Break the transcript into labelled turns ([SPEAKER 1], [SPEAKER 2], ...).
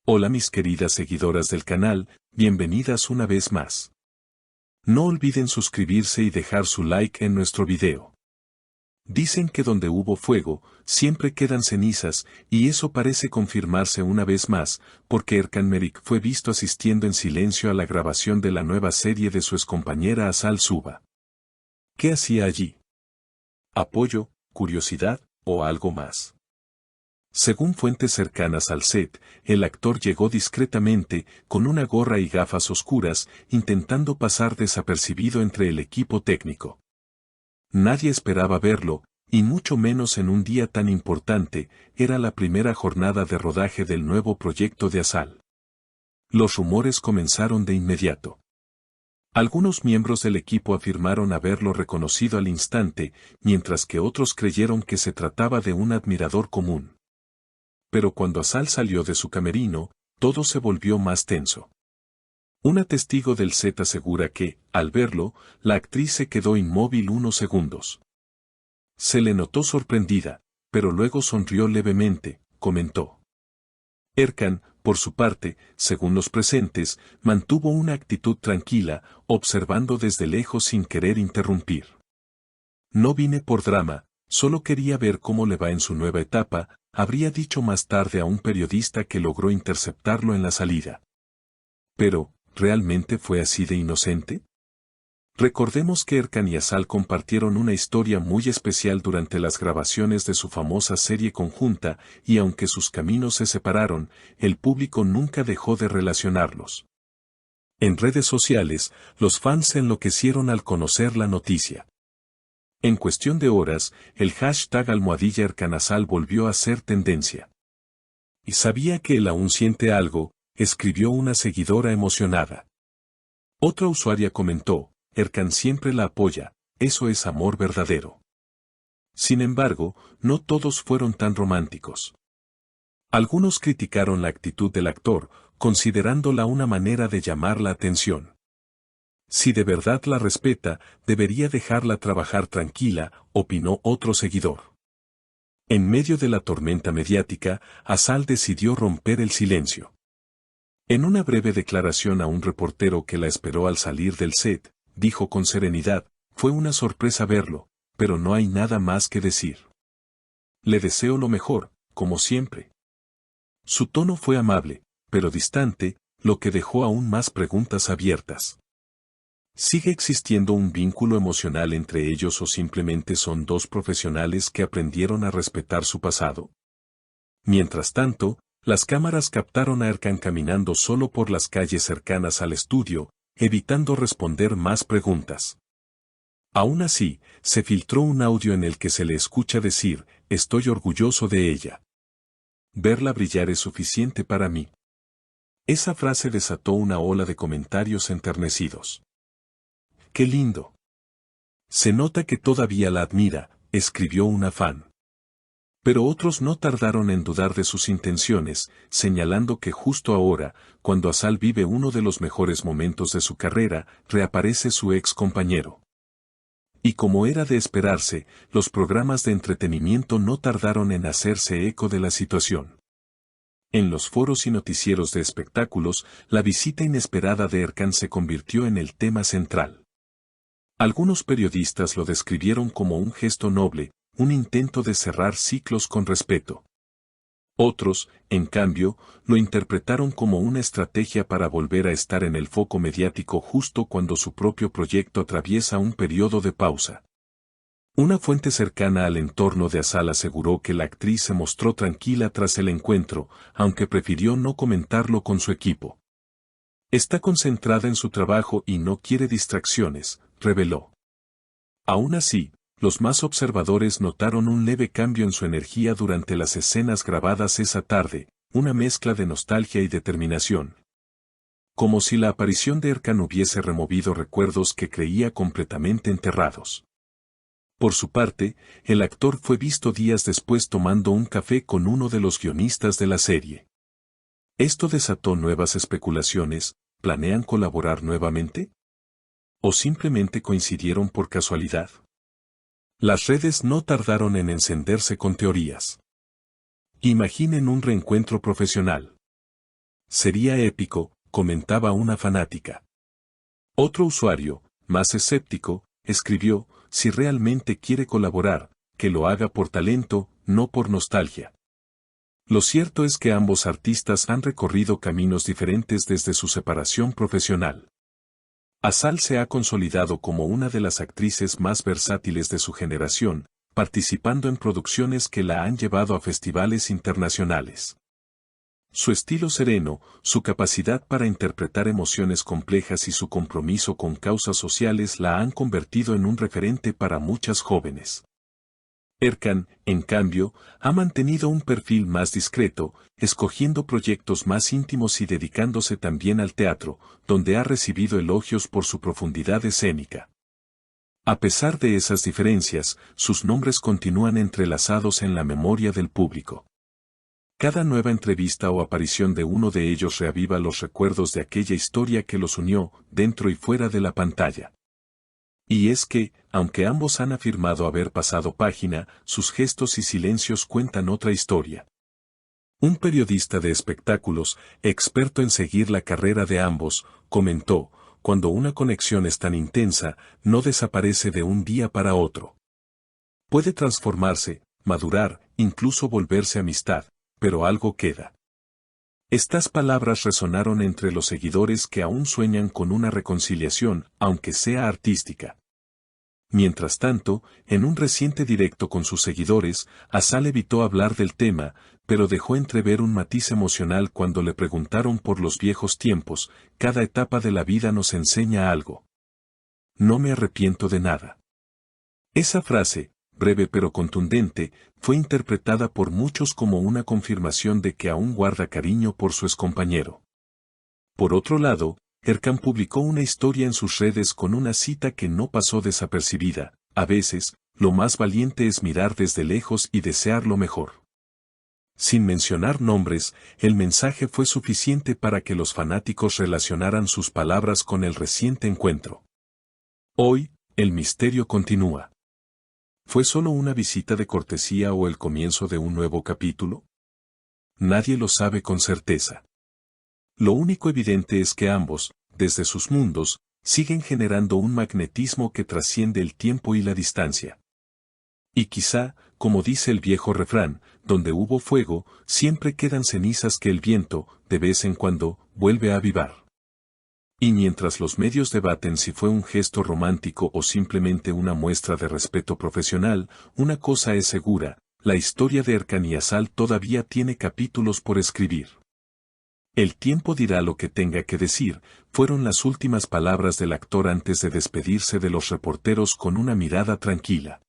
[SPEAKER 1] Hola mis queridas seguidoras del canal, bienvenidas una vez más. No olviden suscribirse y dejar su like en nuestro video. Dicen que donde hubo fuego, siempre quedan cenizas, y eso parece confirmarse una vez más, porque Erkan Meriç fue visto asistiendo en silencio a la grabación de la nueva serie de su excompañera Asal Suba. ¿Qué hacía allí? ¿Apoyo, curiosidad, o algo más? Según fuentes cercanas al set, el actor llegó discretamente, con una gorra y gafas oscuras, intentando pasar desapercibido entre el equipo técnico. Nadie esperaba verlo, y mucho menos en un día tan importante, era la primera jornada de rodaje del nuevo proyecto de Asal. Los rumores comenzaron de inmediato. Algunos miembros del equipo afirmaron haberlo reconocido al instante, mientras que otros creyeron que se trataba de un admirador común. Pero cuando Asal salió de su camerino, todo se volvió más tenso. Una testigo del set asegura que, al verlo, la actriz se quedó inmóvil unos segundos. Se le notó sorprendida, pero luego sonrió levemente, comentó. Erkan, por su parte, según los presentes, mantuvo una actitud tranquila, observando desde lejos sin querer interrumpir. No vine por drama, solo quería ver cómo le va en su nueva etapa, habría dicho más tarde a un periodista que logró interceptarlo en la salida. Pero, ¿realmente fue así de inocente? Recordemos que Erkan y Asal compartieron una historia muy especial durante las grabaciones de su famosa serie conjunta, y aunque sus caminos se separaron, el público nunca dejó de relacionarlos. En redes sociales, los fans se enloquecieron al conocer la noticia. En cuestión de horas, el hashtag #ErkanAsal volvió a ser tendencia. Y sabía que él aún siente algo, escribió una seguidora emocionada. Otra usuaria comentó, Erkan siempre la apoya, eso es amor verdadero. Sin embargo, no todos fueron tan románticos. Algunos criticaron la actitud del actor, considerándola una manera de llamar la atención. Si de verdad la respeta, debería dejarla trabajar tranquila, opinó otro seguidor. En medio de la tormenta mediática, Asal decidió romper el silencio. En una breve declaración a un reportero que la esperó al salir del set, dijo con serenidad, fue una sorpresa verlo, pero no hay nada más que decir. Le deseo lo mejor, como siempre. Su tono fue amable, pero distante, lo que dejó aún más preguntas abiertas. ¿Sigue existiendo un vínculo emocional entre ellos o simplemente son dos profesionales que aprendieron a respetar su pasado? Mientras tanto, las cámaras captaron a Erkan caminando solo por las calles cercanas al estudio, evitando responder más preguntas. Aún así, se filtró un audio en el que se le escucha decir, estoy orgulloso de ella. Verla brillar es suficiente para mí. Esa frase desató una ola de comentarios enternecidos. ¡Qué lindo! Se nota que todavía la admira, escribió una fan. Pero otros no tardaron en dudar de sus intenciones, señalando que justo ahora, cuando Asal vive uno de los mejores momentos de su carrera, reaparece su ex compañero. Y como era de esperarse, los programas de entretenimiento no tardaron en hacerse eco de la situación. En los foros y noticieros de espectáculos, la visita inesperada de Erkan se convirtió en el tema central. Algunos periodistas lo describieron como un gesto noble, un intento de cerrar ciclos con respeto. Otros, en cambio, lo interpretaron como una estrategia para volver a estar en el foco mediático justo cuando su propio proyecto atraviesa un periodo de pausa. Una fuente cercana al entorno de Asal aseguró que la actriz se mostró tranquila tras el encuentro, aunque prefirió no comentarlo con su equipo. Está concentrada en su trabajo y no quiere distracciones, reveló. Aún así, los más observadores notaron un leve cambio en su energía durante las escenas grabadas esa tarde, una mezcla de nostalgia y determinación. Como si la aparición de Erkan hubiese removido recuerdos que creía completamente enterrados. Por su parte, el actor fue visto días después tomando un café con uno de los guionistas de la serie. Esto desató nuevas especulaciones, ¿planean colaborar nuevamente? ¿O simplemente coincidieron por casualidad? Las redes no tardaron en encenderse con teorías. Imaginen un reencuentro profesional. Sería épico, comentaba una fanática. Otro usuario, más escéptico, escribió, si realmente quiere colaborar, que lo haga por talento, no por nostalgia. Lo cierto es que ambos artistas han recorrido caminos diferentes desde su separación profesional. Azal se ha consolidado como una de las actrices más versátiles de su generación, participando en producciones que la han llevado a festivales internacionales. Su estilo sereno, su capacidad para interpretar emociones complejas y su compromiso con causas sociales la han convertido en un referente para muchas jóvenes. Erkan, en cambio, ha mantenido un perfil más discreto, escogiendo proyectos más íntimos y dedicándose también al teatro, donde ha recibido elogios por su profundidad escénica. A pesar de esas diferencias, sus nombres continúan entrelazados en la memoria del público. Cada nueva entrevista o aparición de uno de ellos reaviva los recuerdos de aquella historia que los unió, dentro y fuera de la pantalla. Y es que, aunque ambos han afirmado haber pasado página, sus gestos y silencios cuentan otra historia. Un periodista de espectáculos, experto en seguir la carrera de ambos, comentó, cuando una conexión es tan intensa, no desaparece de un día para otro. Puede transformarse, madurar, incluso volverse amistad, pero algo queda. Estas palabras resonaron entre los seguidores que aún sueñan con una reconciliación, aunque sea artística. Mientras tanto, en un reciente directo con sus seguidores, Azal evitó hablar del tema, pero dejó entrever un matiz emocional cuando le preguntaron por los viejos tiempos. Cada etapa de la vida nos enseña algo. No me arrepiento de nada. Esa frase, breve pero contundente, fue interpretada por muchos como una confirmación de que aún guarda cariño por su excompañero. Por otro lado, Erkan publicó una historia en sus redes con una cita que no pasó desapercibida: a veces, lo más valiente es mirar desde lejos y desear lo mejor. Sin mencionar nombres, el mensaje fue suficiente para que los fanáticos relacionaran sus palabras con el reciente encuentro. Hoy, el misterio continúa. ¿Fue solo una visita de cortesía o el comienzo de un nuevo capítulo? Nadie lo sabe con certeza. Lo único evidente es que ambos, desde sus mundos, siguen generando un magnetismo que trasciende el tiempo y la distancia. Y quizá, como dice el viejo refrán, donde hubo fuego, siempre quedan cenizas que el viento, de vez en cuando, vuelve a avivar. Y mientras los medios debaten si fue un gesto romántico o simplemente una muestra de respeto profesional, una cosa es segura: la historia de Erkan y Azal todavía tiene capítulos por escribir. El tiempo dirá lo que tenga que decir, fueron las últimas palabras del actor antes de despedirse de los reporteros con una mirada tranquila.